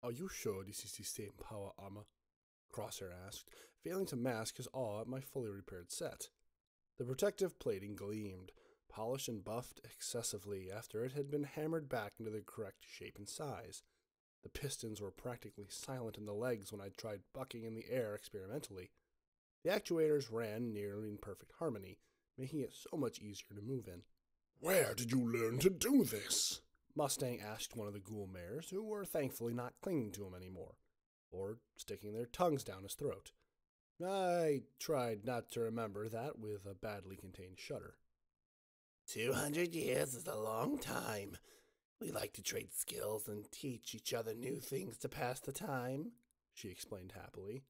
Are you sure this is the same power armor? Crosshair asked, failing to mask his awe at my fully repaired set. The protective plating gleamed, polished and buffed excessively after it had been hammered back into the correct shape and size. The pistons were practically silent in the legs when I tried bucking in the air experimentally. The actuators ran nearly in perfect harmony, making it so much easier to move in. Where did you learn to do this? Mustang asked one of the ghoul mares, who were thankfully not clinging to him anymore, or sticking their tongues down his throat. I tried not to remember that with a badly contained shudder. 200 years is a long time. We like to trade skills and teach each other new things to pass the time, she explained happily.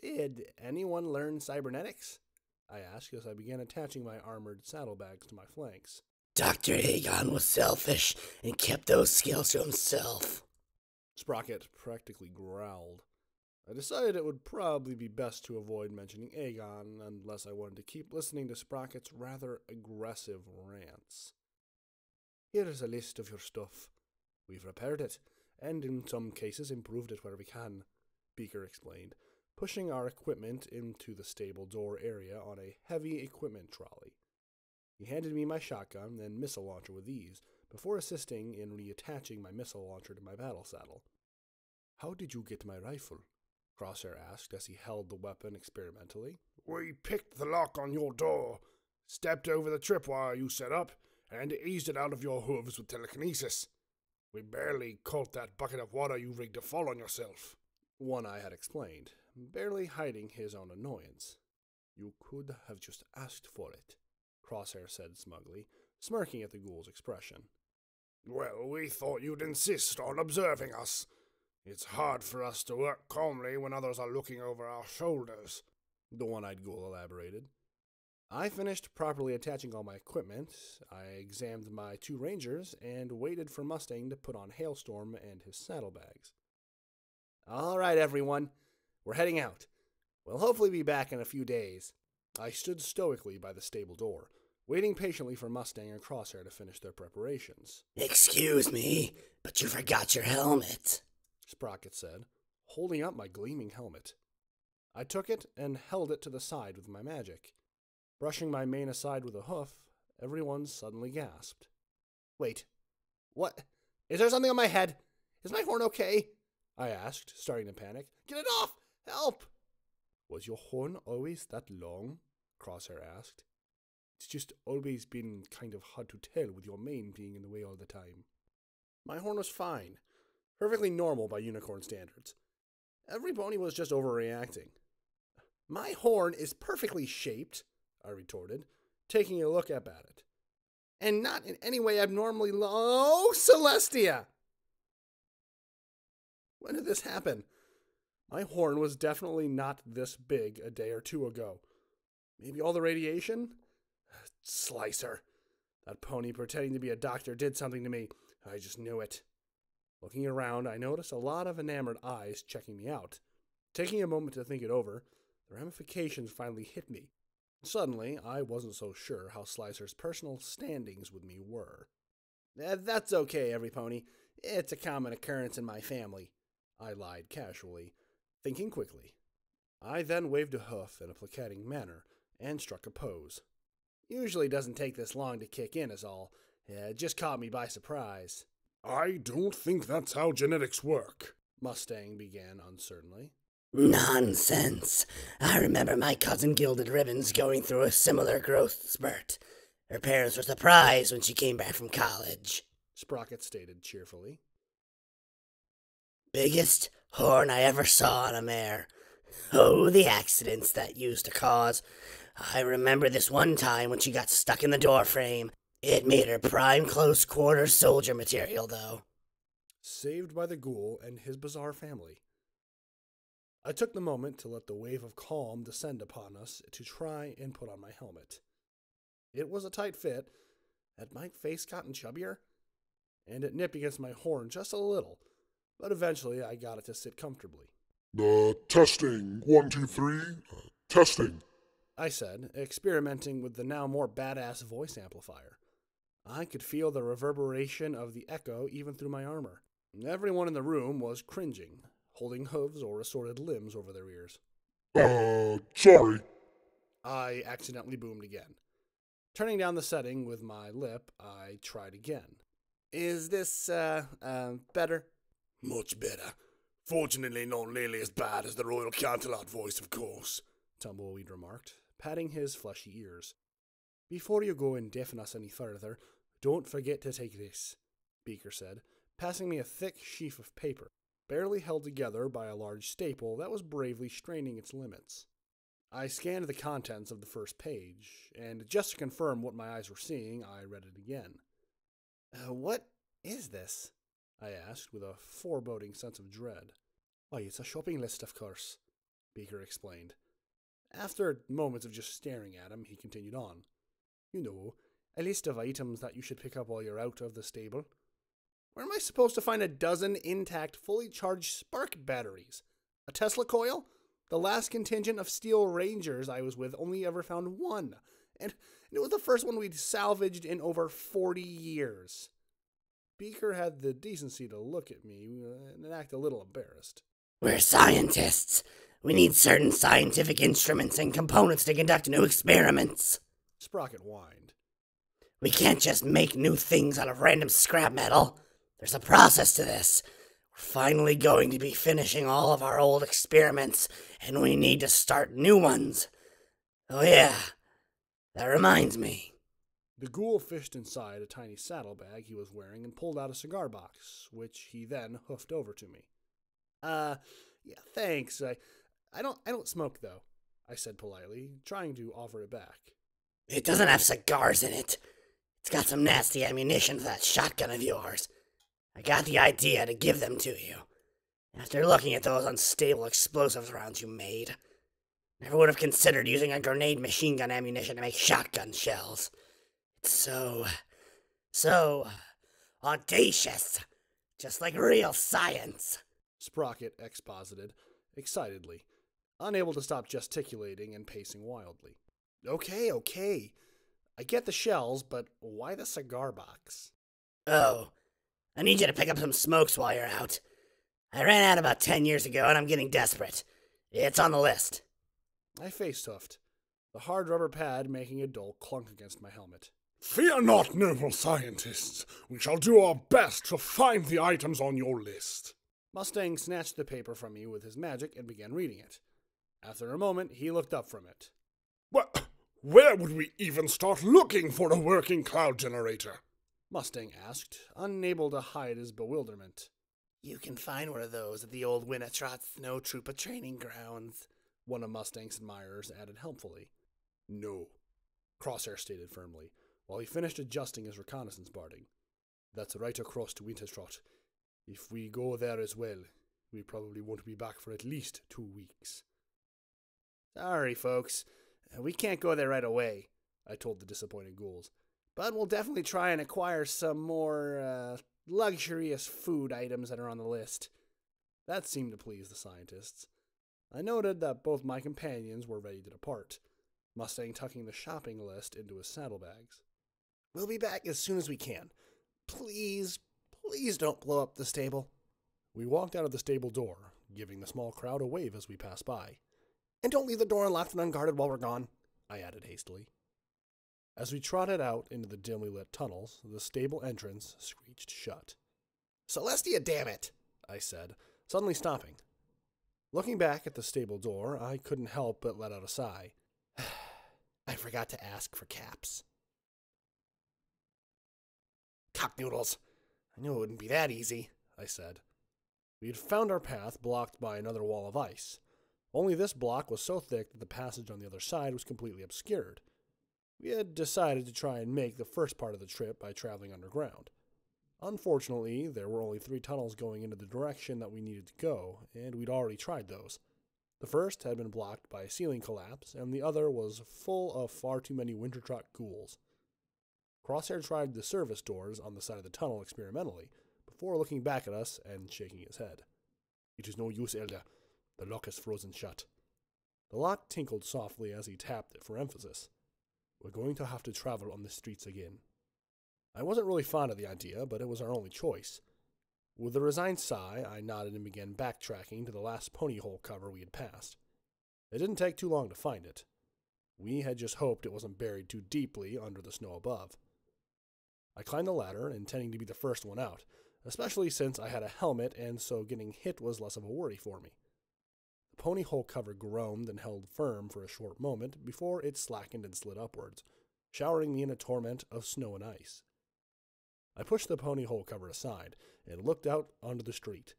Did anyone learn cybernetics? I asked as I began attaching my armored saddlebags to my flanks. Dr. Aegon was selfish and kept those skills to himself. Sprocket practically growled. I decided it would probably be best to avoid mentioning Aegon unless I wanted to keep listening to Sprocket's rather aggressive rants. Here is a list of your stuff. We've repaired it, and in some cases improved it where we can, Beaker explained, pushing our equipment into the stable door area on a heavy equipment trolley. He handed me my shotgun and missile launcher with ease, before assisting in reattaching my missile launcher to my battle saddle. How did you get my rifle? Crosshair asked as he held the weapon experimentally. We picked the lock on your door, stepped over the tripwire you set up, and eased it out of your hooves with telekinesis. We barely caught that bucket of water you rigged to fall on yourself. One Eye had explained, barely hiding his own annoyance. You could have just asked for it, Crosshair said smugly, smirking at the ghoul's expression. Well, we thought you'd insist on observing us. It's hard for us to work calmly when others are looking over our shoulders, the one-eyed ghoul elaborated. I finished properly attaching all my equipment. I examined my 2 rangers and waited for Mustang to put on Hailstorm and his saddlebags. All right, everyone. We're heading out. We'll hopefully be back in a few days. I stood stoically by the stable door, waiting patiently for Mustang and Crosshair to finish their preparations. Excuse me, but you forgot your helmet, Sprocket said, holding up my gleaming helmet. I took it and held it to the side with my magic. Brushing my mane aside with a hoof, everyone suddenly gasped. Wait, what? Is there something on my head? Is my horn okay? I asked, starting to panic. Get it off! Help! Was your horn always that long? Crosshair asked. It's just always been kind of hard to tell with your mane being in the way all the time. My horn was fine. Perfectly normal by unicorn standards. Every pony was just overreacting. My horn is perfectly shaped, I retorted, taking a look up at it. And not in any way abnormally low. Celestia! When did this happen? My horn was definitely not this big a day or 2 ago. Maybe all the radiation? Slicer. That pony pretending to be a doctor did something to me. I just knew it. Looking around, I noticed a lot of enamored eyes checking me out. Taking a moment to think it over, the ramifications finally hit me. Suddenly, I wasn't so sure how Slicer's personal standings with me were. That's okay, every pony. It's a common occurrence in my family, I lied casually, thinking quickly. I then waved a hoof in a placating manner and struck a pose. Usually doesn't take this long to kick in is all. It just caught me by surprise. I don't think that's how genetics work, Mustang began uncertainly. Nonsense. I remember my cousin Gilded Ribbons going through a similar growth spurt. Her parents were surprised when she came back from college, Sprocket stated cheerfully. Biggest horn I ever saw on a mare. Oh, the accidents that used to cause. I remember this one time when she got stuck in the doorframe. It made her prime close quarters soldier material, though. Saved by the ghoul and his bizarre family. I took the moment to let the wave of calm descend upon us to try and put on my helmet. It was a tight fit. Had my face gotten chubbier? And it nipped against my horn just a little, but eventually I got it to sit comfortably. Testing. 1, 2, 3. Testing, I said, experimenting with the now more badass voice amplifier. I could feel the reverberation of the echo even through my armor. Everyone in the room was cringing, holding hooves or assorted limbs over their ears. Sorry. I accidentally boomed again. Turning down the setting with my lip, I tried again. Is this, better? Much better. Fortunately not nearly as bad as the Royal Canterlot voice, of course, Tumbleweed remarked, patting his fleshy ears. Before you go and deafen us any further, don't forget to take this, Beaker said, passing me a thick sheaf of paper, barely held together by a large staple that was bravely straining its limits. I scanned the contents of the first page, and just to confirm what my eyes were seeing, I read it again. What is this? I asked with a foreboding sense of dread. Why, it's a shopping list, of course, Beaker explained. After moments of just staring at him, he continued on. You know, a list of items that you should pick up while you're out of the stable. Where am I supposed to find a dozen intact, fully charged spark batteries? A Tesla coil? The last contingent of Steel Rangers I was with only ever found one, and it was the first one we'd salvaged in over 40 years. Beaker had the decency to look at me and act a little embarrassed. We're scientists. We need certain scientific instruments and components to conduct new experiments. Sprocket whined. We can't just make new things out of random scrap metal. There's a process to this. We're finally going to be finishing all of our old experiments, and we need to start new ones. Oh yeah, that reminds me. The ghoul fished inside a tiny saddlebag he was wearing and pulled out a cigar box, which he then hoofed over to me. Yeah, thanks. I don't smoke, though, I said politely, trying to offer it back. It doesn't have cigars in it. It's got some nasty ammunition for that shotgun of yours. I got the idea to give them to you, after looking at those unstable explosives rounds you made. Never would have considered using a grenade machine gun ammunition to make shotgun shells. It's so audacious, just like real science. Sprocket exposited, excitedly, unable to stop gesticulating and pacing wildly. Okay. I get the shells, but why the cigar box? Oh, I need you to pick up some smokes while you're out. I ran out about 10 years ago, and I'm getting desperate. It's on the list. I face-huffed, the hard rubber pad making a dull clunk against my helmet. Fear not, noble scientists. We shall do our best to find the items on your list. Mustang snatched the paper from me with his magic and began reading it. After a moment, he looked up from it. Well, where would we even start looking for a working cloud generator? Mustang asked, unable to hide his bewilderment. You can find one of those at the old Wintertrot Snow Trooper training grounds, one of Mustang's admirers added helpfully. No, Crosshair stated firmly, while he finished adjusting his reconnaissance barding. That's right across to Wintertrot. If we go there as well, we probably won't be back for at least 2 weeks. Sorry, folks. We can't go there right away, I told the disappointed ghouls. But we'll definitely try and acquire some more, luxurious food items that are on the list. That seemed to please the scientists. I noted that both my companions were ready to depart, Mustang tucking the shopping list into his saddlebags. We'll be back as soon as we can. Please don't blow up the stable. We walked out of the stable door, giving the small crowd a wave as we passed by. And don't leave the door unlocked and unguarded while we're gone, I added hastily. As we trotted out into the dimly lit tunnels, the stable entrance screeched shut. Celestia, damn it, I said, suddenly stopping. Looking back at the stable door, I couldn't help but let out a sigh. I forgot to ask for caps. Cocknoodles. I knew it wouldn't be that easy, I said. We had found our path blocked by another wall of ice. Only this block was so thick that the passage on the other side was completely obscured. We had decided to try and make the first part of the trip by traveling underground. Unfortunately, there were only 3 tunnels going into the direction that we needed to go, and we'd already tried those. The first had been blocked by a ceiling collapse, and the other was full of far too many Wintertrot ghouls. Crosshair tried the service doors on the side of the tunnel experimentally, before looking back at us and shaking his head. It is no use, Elder. The lock is frozen shut. The lock tinkled softly as he tapped it for emphasis. We're going to have to travel on the streets again. I wasn't really fond of the idea, but it was our only choice. With a resigned sigh, I nodded and began backtracking to the last pony hole cover we had passed. It didn't take too long to find it. We had just hoped it wasn't buried too deeply under the snow above. I climbed the ladder, intending to be the first one out, especially since I had a helmet and so getting hit was less of a worry for me. The pony hole cover groaned and held firm for a short moment before it slackened and slid upwards, showering me in a torrent of snow and ice. I pushed the pony hole cover aside and looked out onto the street.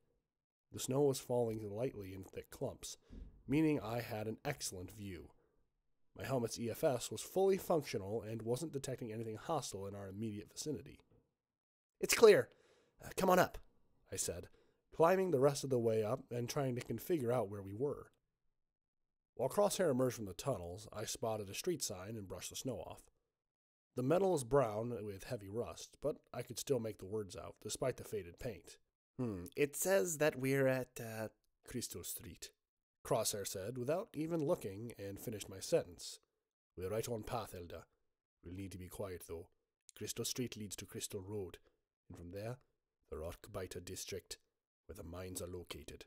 The snow was falling lightly in thick clumps, meaning I had an excellent view. My helmet's EFS was fully functional and wasn't detecting anything hostile in our immediate vicinity. "It's clear. Come on up," I said, climbing the rest of the way up and trying to figure out where we were. While Crosshair emerged from the tunnels, I spotted a street sign and brushed the snow off. The metal was brown with heavy rust, but I could still make the words out, despite the faded paint. It says that we're at, Crystal Street," Crosshair said, without even looking, and finished my sentence. "We're right on path, Elder. We'll need to be quiet, though. Crystal Street leads to Crystal Road, and from there, the Rockbiter District, where the mines are located."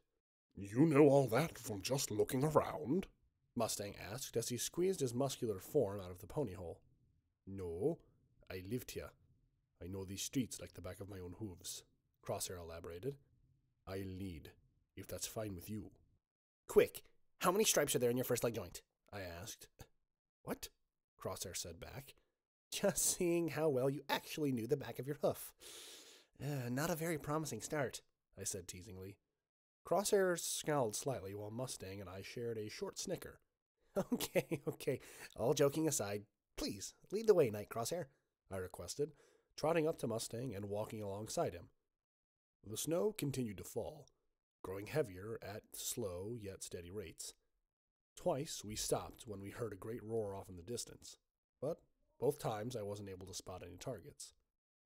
You know all that from just looking around? Mustang asked as he squeezed his muscular form out of the pony hole. "No, I lived here. I know these streets like the back of my own hooves," Crosshair elaborated. "I'll lead, if that's fine with you." "Quick, how many stripes are there in your first leg joint?" I asked. "What?" Crosshair said back. "Just seeing how well you actually knew the back of your hoof." Not a very promising start," I said teasingly. Crosshair scowled slightly while Mustang and I shared a short snicker. Okay, all joking aside, please lead the way, Night Crosshair," I requested, trotting up to Mustang and walking alongside him. The snow continued to fall, growing heavier at slow yet steady rates. Twice we stopped when we heard a great roar off in the distance, but both times I wasn't able to spot any targets.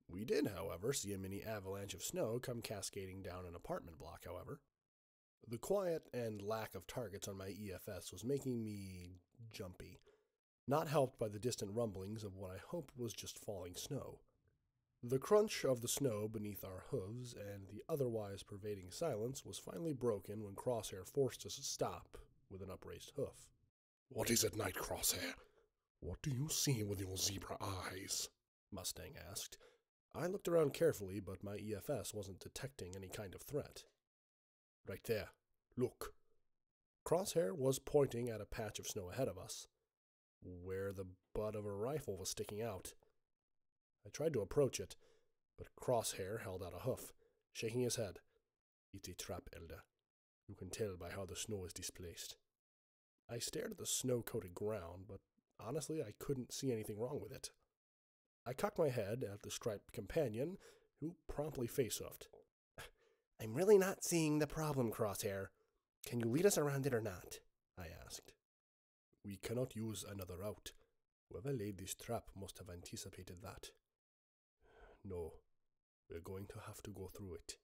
We did, however, see a mini avalanche of snow come cascading down an apartment block, however. The quiet and lack of targets on my EFS was making me jumpy, not helped by the distant rumblings of what I hoped was just falling snow. The crunch of the snow beneath our hooves and the otherwise pervading silence was finally broken when Crosshair forced us to stop with an upraised hoof. "What is it, Night Crosshair? What do you see with your zebra eyes?" Mustang asked. I looked around carefully, but my EFS wasn't detecting any kind of threat. "Right there. Look." Crosshair was pointing at a patch of snow ahead of us, where the butt of a rifle was sticking out. I tried to approach it, but Crosshair held out a hoof, shaking his head. "It's a trap, Elder. You can tell by how the snow is displaced." I stared at the snow-coated ground, but honestly I couldn't see anything wrong with it. I cocked my head at the striped companion, who promptly face-hoofed. "I'm really not seeing the problem, Crosshair. Can you lead us around it or not?" I asked. "We cannot use another route. Whoever laid this trap must have anticipated that. No, we're going to have to go through it."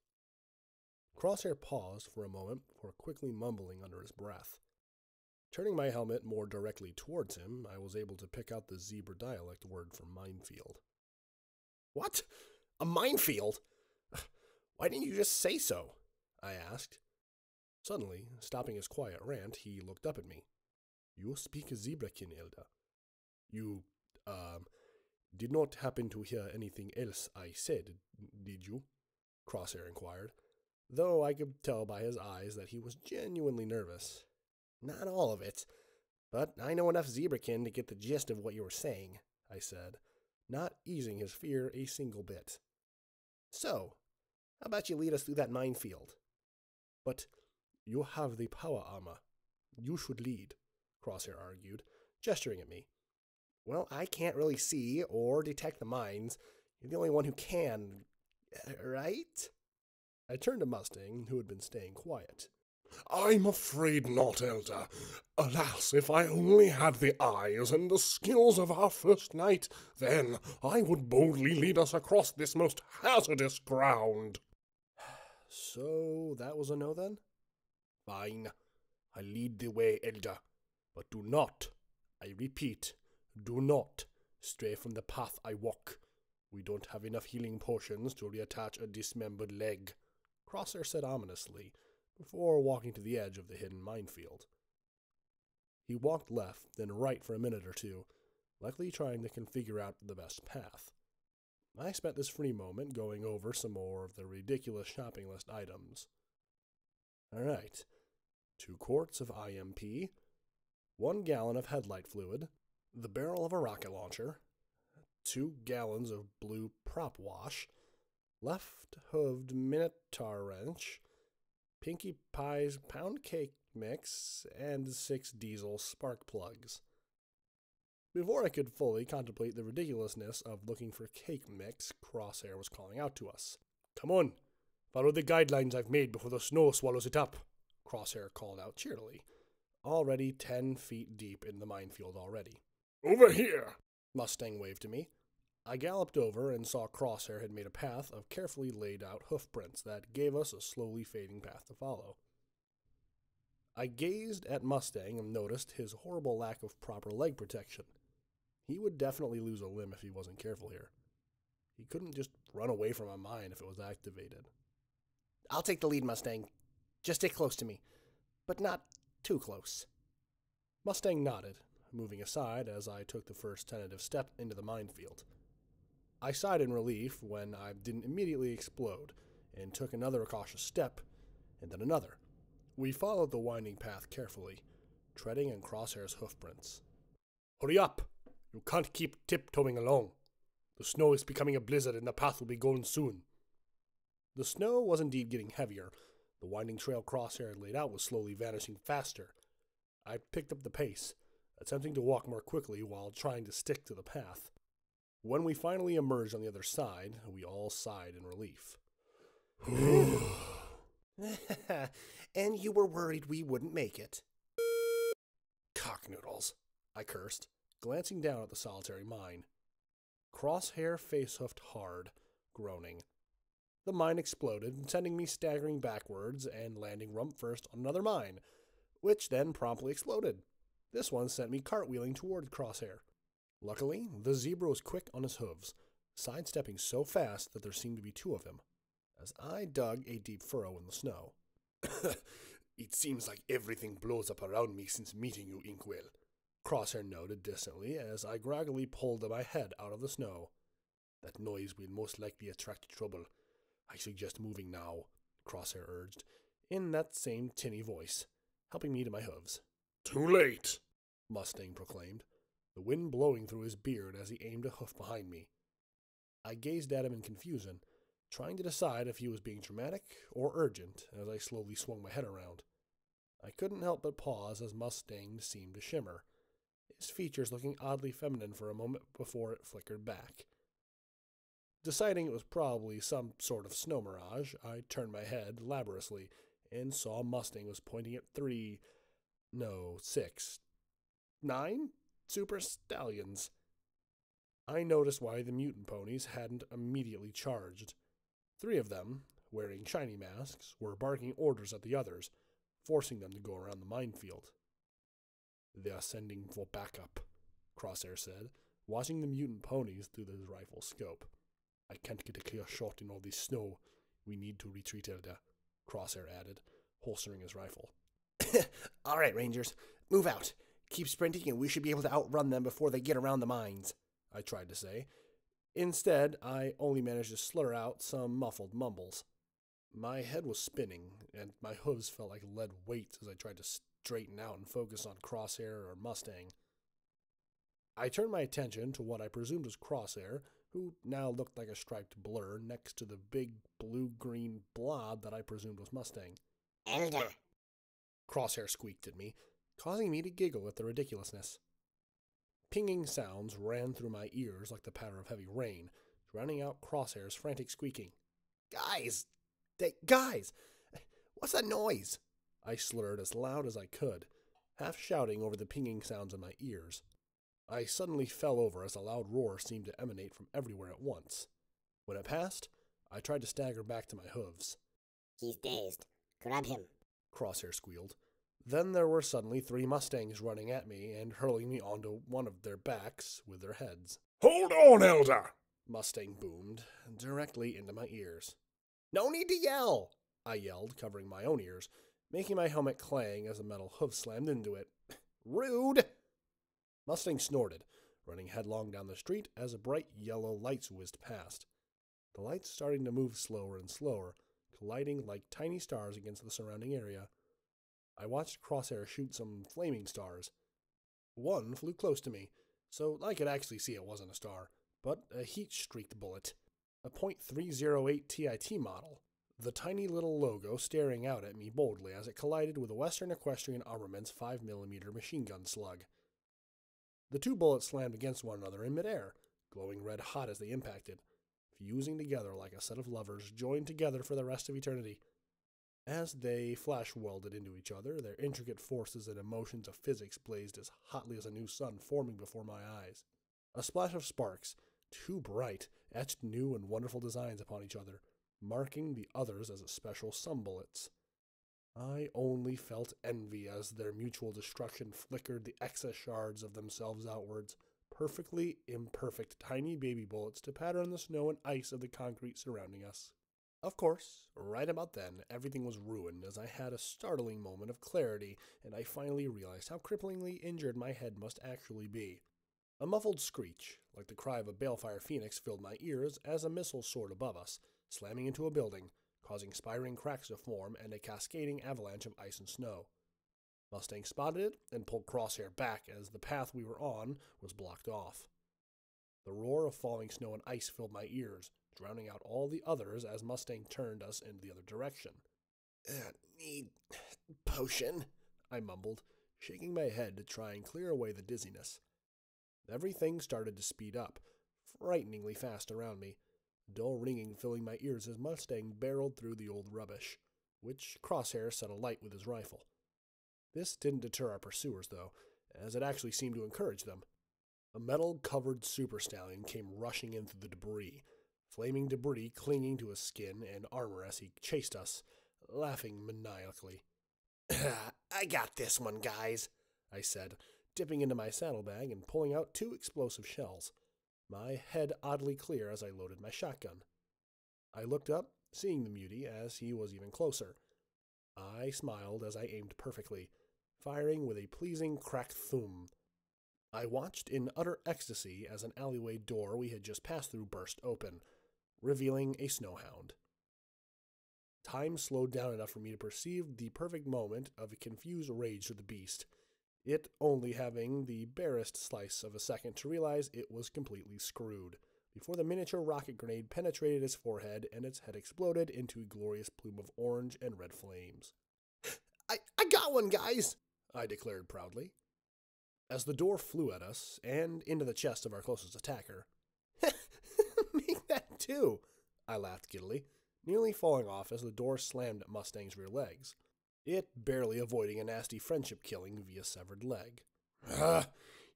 Crosshair paused for a moment before quickly mumbling under his breath. Turning my helmet more directly towards him, I was able to pick out the zebra dialect word for minefield. "What? A minefield? Why didn't you just say so?" I asked. Suddenly, stopping his quiet rant, he looked up at me. "You speak Zebrakin, Elder. You, did not happen to hear anything else I said, did you?" Crosshair inquired, though I could tell by his eyes that he was genuinely nervous. "Not all of it, but I know enough Zebrakin to get the gist of what you were saying," I said, not easing his fear a single bit. "So, how about you lead us through that minefield?" "But you have the power armor. You should lead," Crosshair argued, gesturing at me. "Well, I can't really see or detect the mines. You're the only one who can, right?" I turned to Mustang, who had been staying quiet. "I'm afraid not, Elder. Alas, if I only had the eyes and the skills of our first knight, then I would boldly lead us across this most hazardous ground." "So that was a no then?" "Fine. I'll lead the way, Elder. But do not, I repeat, do not stray from the path I walk. We don't have enough healing potions to reattach a dismembered leg," Crosshair said ominously, before walking to the edge of the hidden minefield. He walked left, then right for a minute or two, likely trying to figure out the best path. I spent this free moment going over some more of the ridiculous shopping list items. Alright, 2 quarts of IMP, 1 gallon of headlight fluid, the barrel of a rocket launcher, 2 gallons of blue prop wash, left-hooved minotaur wrench, Pinkie Pie's pound cake mix, and 6 diesel spark plugs. Before I could fully contemplate the ridiculousness of looking for cake mix, Crosshair was calling out to us. Come on, follow the guidelines I've made before the snow swallows it up, Crosshair called out cheerily, already 10 feet deep in the minefield already. Over here! Mustang waved to me. I galloped over and saw Crosshair had made a path of carefully laid out hoof prints that gave us a slowly fading path to follow. I gazed at Mustang and noticed his horrible lack of proper leg protection. He would definitely lose a limb if he wasn't careful here. He couldn't just run away from a mine if it was activated. I'll take the lead, Mustang. Just stay close to me, but not too close. Mustang nodded, moving aside as I took the first tentative step into the minefield. I sighed in relief when I didn't immediately explode, and took another cautious step, and then another. We followed the winding path carefully, treading on Crosshair's hoofprints. Hurry up! You can't keep tiptoeing along. The snow is becoming a blizzard and the path will be gone soon. The snow was indeed getting heavier. The winding trail Crosshair had laid out was slowly vanishing faster. I picked up the pace, attempting to walk more quickly while trying to stick to the path. When we finally emerged on the other side, we all sighed in relief. And you were worried we wouldn't make it. Cocknoodles, I cursed, glancing down at the solitary mine. Crosshair face-hoofed hard, groaning. The mine exploded, sending me staggering backwards and landing rump first on another mine, which then promptly exploded. This one sent me cartwheeling toward Crosshair. Luckily, the zebra was quick on his hooves, sidestepping so fast that there seemed to be 2 of him, as I dug a deep furrow in the snow. It seems like everything blows up around me since meeting you, Inkwell, Crosshair noted distantly as I groggily pulled my head out of the snow. That noise will most likely attract trouble. I suggest moving now, Crosshair urged, in that same tinny voice, helping me to my hooves. Too late, Mustang proclaimed, the wind blowing through his beard as he aimed a hoof behind me. I gazed at him in confusion, trying to decide if he was being dramatic or urgent as I slowly swung my head around. I couldn't help but pause as Mustang seemed to shimmer, his features looking oddly feminine for a moment before it flickered back. Deciding it was probably some sort of snow mirage, I turned my head laboriously and saw Mustang was pointing at 9 super stallions. I noticed why the mutant ponies hadn't immediately charged. 3 of them, wearing shiny masks, were barking orders at the others, forcing them to go around the minefield. They are sending for backup, Crosshair said, watching the mutant ponies through his rifle scope. I can't get a clear shot in all this snow. We need to retreat, Elder, Crosshair added, holstering his rifle. All right, Rangers, move out. Keep sprinting and we should be able to outrun them before they get around the mines, I tried to say. Instead, I only managed to slur out some muffled mumbles. My head was spinning, and my hooves felt like lead weights as I tried to straighten out and focus on Crosshair or Mustang. I turned my attention to what I presumed was Crosshair, who now looked like a striped blur next to the big blue-green blob that I presumed was Mustang. Elder, Crosshair squeaked at me, causing me to giggle at the ridiculousness. Pinging sounds ran through my ears like the patter of heavy rain, drowning out Crosshair's frantic squeaking. Guys, what's that noise? I slurred as loud as I could, half shouting over the pinging sounds in my ears. I suddenly fell over as a loud roar seemed to emanate from everywhere at once. When it passed, I tried to stagger back to my hooves. he's dazed. Grab him. Crosshair squealed. Then there were suddenly 3 Mustangs running at me and hurling me onto one of their backs with their heads. Hold on, Elder! Mustang boomed, directly into my ears. No need to yell, I yelled, covering my own ears, making my helmet clang as a metal hoof slammed into it. Rude! Mustang snorted, running headlong down the street as bright yellow lights whizzed past. The lights starting to move slower and slower, colliding like tiny stars against the surrounding area. I watched Crosshair shoot some flaming stars. One flew close to me, so I could actually see it wasn't a star, but a heat-streaked bullet. A .308 TIT model. The tiny little logo staring out at me boldly as it collided with a Western Equestrian Armaments 5mm machine gun slug. The two bullets slammed against one another in midair, glowing red hot as they impacted, fusing together like a set of lovers joined together for the rest of eternity. As they flash-welded into each other, their intricate forces and emotions of physics blazed as hotly as a new sun forming before my eyes. A splash of sparks, too bright, etched new and wonderful designs upon each other, marking the others as special sun-bullets. I only felt envy as their mutual destruction flickered the excess shards of themselves outwards, perfectly imperfect tiny baby bullets to pattern the snow and ice of the concrete surrounding us. Of course, right about then, everything was ruined as I had a startling moment of clarity and I finally realized how cripplingly injured my head must actually be. A muffled screech, like the cry of a balefire phoenix, filled my ears as a missile soared above us, slamming into a building, causing spiraling cracks to form and a cascading avalanche of ice and snow. Mustang spotted it and pulled Crosshair back as the path we were on was blocked off. The roar of falling snow and ice filled my ears, drowning out all the others as Mustang turned us in the other direction. Need potion, I mumbled, shaking my head to try and clear away the dizziness. Everything started to speed up, frighteningly fast around me, dull ringing filling my ears as Mustang barreled through the old rubbish, which Crosshair set alight with his rifle. This didn't deter our pursuers, though, as it actually seemed to encourage them. A metal-covered super stallion came rushing in through the debris, flaming debris clinging to his skin and armor as he chased us, laughing maniacally. I got this one, guys, I said, dipping into my saddlebag and pulling out 2 explosive shells, my head oddly clear as I loaded my shotgun. I looked up, seeing the mutie as he was even closer. I smiled as I aimed perfectly, firing with a pleasing crack thum. I watched in utter ecstasy as an alleyway door we had just passed through burst open, revealing a snowhound. Time slowed down enough for me to perceive the perfect moment of a confused rage to the beast, it only having the barest slice of a second to realize it was completely screwed, before the miniature rocket grenade penetrated its forehead and its head exploded into a glorious plume of orange and red flames. I got one, guys, I declared proudly, as the door flew at us and into the chest of our closest attacker. Me that too, I laughed giddily, nearly falling off as the door slammed at Mustang's rear legs, it barely avoiding a nasty friendship killing via severed leg.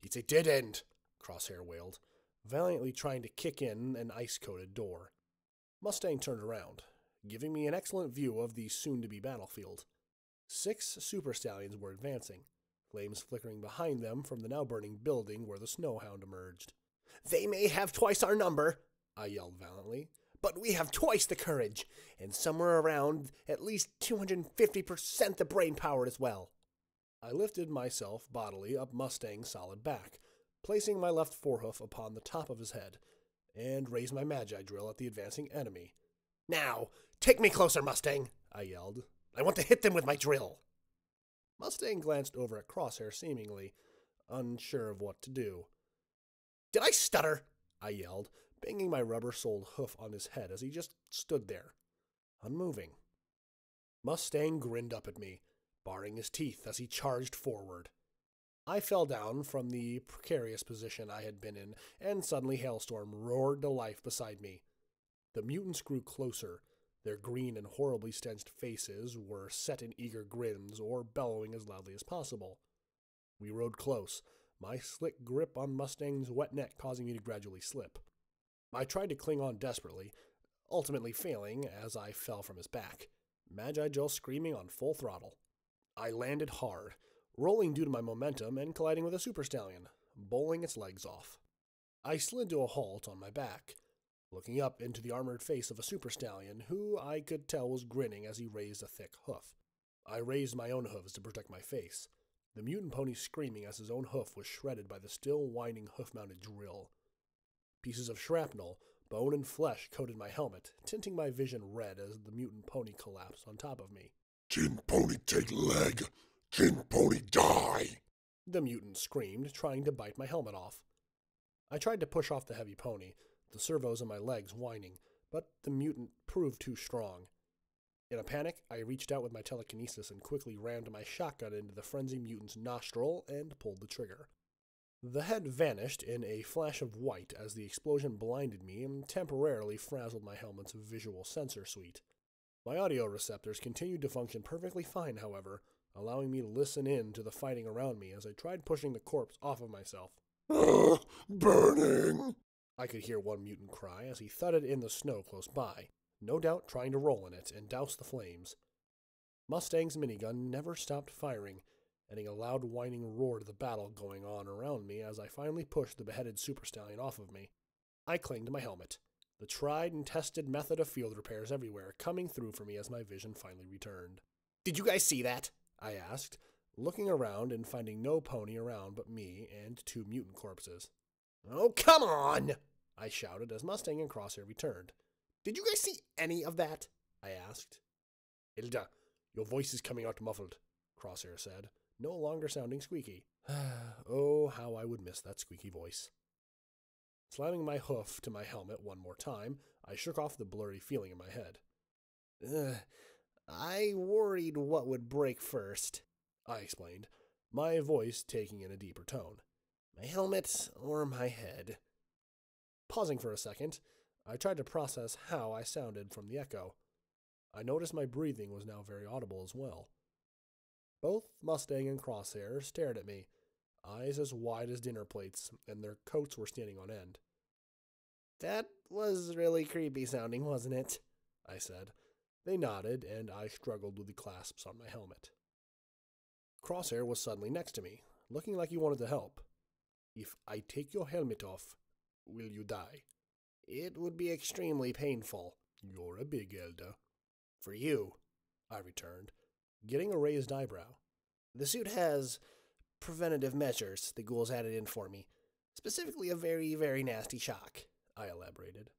It's a dead end, Crosshair wailed, valiantly trying to kick in an ice-coated door. Mustang turned around, giving me an excellent view of the soon-to-be battlefield. 6 super stallions were advancing, flames flickering behind them from the now-burning building where the snowhound emerged. They may have twice our number, I yelled valiantly, but we have twice the courage, and somewhere around at least 250% the brain power as well. I lifted myself bodily up Mustang's solid back, placing my left forehoof upon the top of his head, and raised my magi drill at the advancing enemy. Now, take me closer, Mustang, I yelled. I want to hit them with my drill. Mustang glanced over at Crosshair seemingly unsure of what to do. Did I stutter? I yelled, banging my rubber-soled hoof on his head as he just stood there, unmoving. Mustang grinned up at me, baring his teeth as he charged forward. I fell down from the precarious position I had been in, and suddenly Hailstorm roared to life beside me. The mutants grew closer. Their green and horribly stenched faces were set in eager grins or bellowing as loudly as possible. We rode close, my slick grip on Mustang's wet neck causing me to gradually slip. I tried to cling on desperately, ultimately failing as I fell from his back, Magi Joe screaming on full throttle. I landed hard, rolling due to my momentum and colliding with a super stallion, bowling its legs off. I slid to a halt on my back, looking up into the armored face of a super stallion, who I could tell was grinning as he raised a thick hoof. I raised my own hooves to protect my face, the mutant pony screaming as his own hoof was shredded by the still whining hoof-mounted drill. Pieces of shrapnel, bone and flesh coated my helmet, tinting my vision red as the mutant pony collapsed on top of me. Chin pony take leg. Chin pony die. The mutant screamed, trying to bite my helmet off. I tried to push off the heavy pony, the servos on my legs whining, but the mutant proved too strong. In a panic, I reached out with my telekinesis and quickly rammed my shotgun into the frenzied mutant's nostril and pulled the trigger. The head vanished in a flash of white as the explosion blinded me and temporarily frazzled my helmet's visual sensor suite. My audio receptors continued to function perfectly fine, however, allowing me to listen in to the fighting around me as I tried pushing the corpse off of myself. Burning! I could hear one mutant cry as he thudded in the snow close by, no doubt trying to roll in it and douse the flames. Mustang's minigun never stopped firing, adding a loud whining roar to the battle going on around me as I finally pushed the beheaded super stallion off of me. I clinged to my helmet, the tried and tested method of field repairs everywhere coming through for me as my vision finally returned. "Did you guys see that?" I asked, looking around and finding no pony around but me and two mutant corpses. "Oh, come on!" I shouted as Mustang and Crosshair returned. "Did you guys see any of that?" I asked. "Hilda, your voice is coming out muffled," Crosshair said, no longer sounding squeaky. Oh, how I would miss that squeaky voice. Slamming my hoof to my helmet one more time, I shook off the blurry feeling in my head. I worried what would break first, I explained, my voice taking in a deeper tone. My helmet or my head? Pausing for a second, I tried to process how I sounded from the echo. I noticed my breathing was now very audible as well. Both Mustang and Crosshair stared at me, eyes as wide as dinner plates, and their coats were standing on end. "That was really creepy sounding, wasn't it?" I said. They nodded, and I struggled with the clasps on my helmet. Crosshair was suddenly next to me, looking like he wanted to help. "If I take your helmet off, will you die?" "It would be extremely painful." "You're a big elder." "For you," I returned, getting a raised eyebrow. "The suit has preventative measures the ghouls added in for me. Specifically a very, very nasty shock," I elaborated.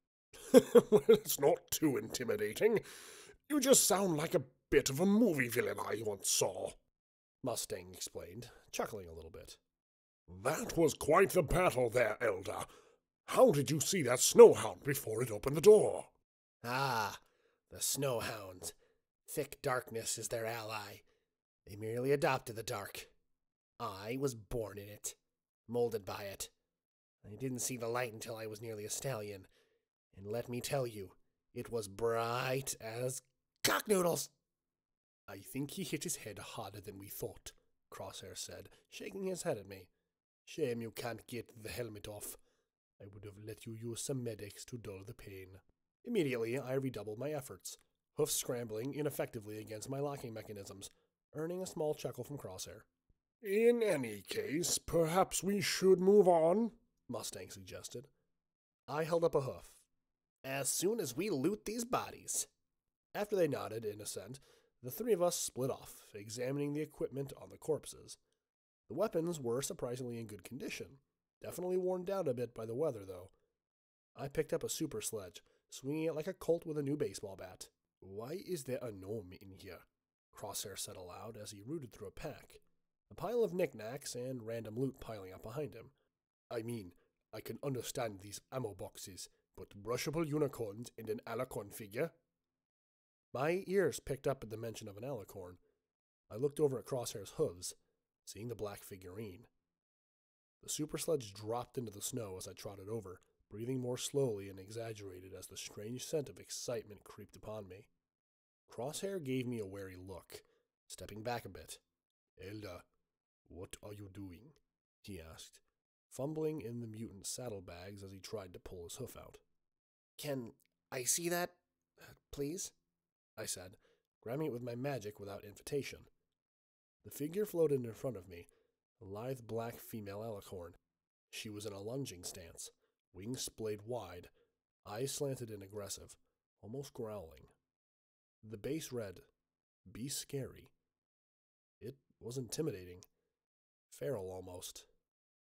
Well, it's not too intimidating. You just sound like a bit of a movie villain I once saw," Mustang explained, chuckling a little bit. "That was quite the battle there, Elder. How did you see that snowhound before it opened the door?" Ah, the snowhounds. Thick darkness is their ally. They merely adopted the dark. I was born in it, molded by it. I didn't see the light until I was nearly a stallion. And let me tell you, it was bright as cock-noodles. "I think he hit his head harder than we thought," Crosshair said, shaking his head at me. "Shame you can't get the helmet off. I would have let you use some medics to dull the pain." Immediately, I redoubled my efforts, hoofs scrambling ineffectively against my locking mechanisms, earning a small chuckle from Crosshair. "In any case, perhaps we should move on," Mustang suggested. I held up a hoof. "As soon as we loot these bodies." After they nodded in assent, the three of us split off, examining the equipment on the corpses. The weapons were surprisingly in good condition, definitely worn down a bit by the weather, though. I picked up a super sledge, swinging it like a colt with a new baseball bat. "Why is there a gnome in here?" Crosshair said aloud as he rooted through a pack, a pile of knickknacks and random loot piling up behind him. "I mean, I can understand these ammo boxes, but brushable unicorns and an alicorn figure?" My ears picked up at the mention of an alicorn. I looked over at Crosshair's hooves, seeing the black figurine. The super sledge dropped into the snow as I trotted over, breathing more slowly and exaggerated as the strange scent of excitement creeped upon me. Crosshair gave me a wary look, stepping back a bit. "Elda, what are you doing?" he asked, fumbling in the mutant saddlebags as he tried to pull his hoof out. "Can I see that, please?" I said, grabbing it with my magic without invitation. The figure floated in front of me, a lithe black female alicorn. She was in a lunging stance, wings splayed wide, eyes slanted and aggressive, almost growling. The base read, "Be scary." It was intimidating. Feral almost.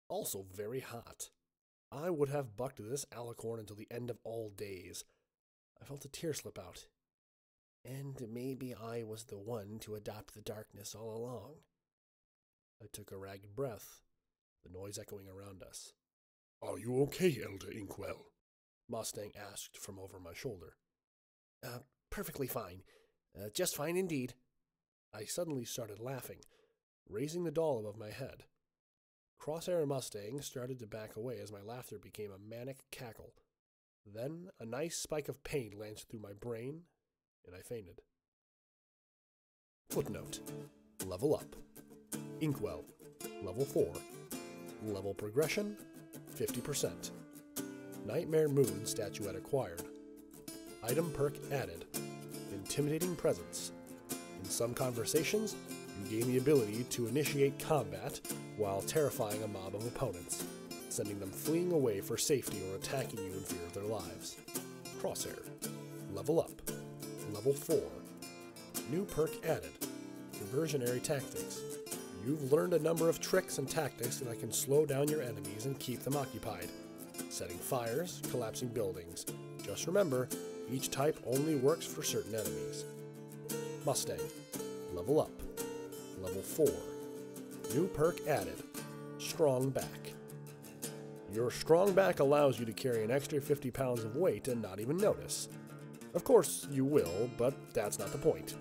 Also very hot. I would have bucked this alicorn until the end of all days. I felt a tear slip out. And maybe I was the one to adopt the darkness all along. I took a ragged breath, the noise echoing around us. "Are you okay, Elder Inkwell?" Mustang asked from over my shoulder. Perfectly fine. Just fine indeed." I suddenly started laughing, raising the doll above my head. Crosshair and Mustang started to back away as my laughter became a manic cackle. Then a nice spike of pain lanced through my brain, and I fainted. Footnote: Level up. Inkwell, level 4. Level progression, 50%. Nightmare Moon statuette acquired. Item perk added. Intimidating presence. In some conversations, you gain the ability to initiate combat while terrifying a mob of opponents, sending them fleeing away for safety or attacking you in fear of their lives. Crosshair. Level up. Level 4. New perk added. Diversionary tactics. You've learned a number of tricks and tactics that can slow down your enemies and keep them occupied. Setting fires, collapsing buildings. Just remember, each type only works for certain enemies. Mustang. Level up. Level 4. New perk added. Strong back. Your strong back allows you to carry an extra 50 pounds of weight and not even notice. Of course, you will, but that's not the point.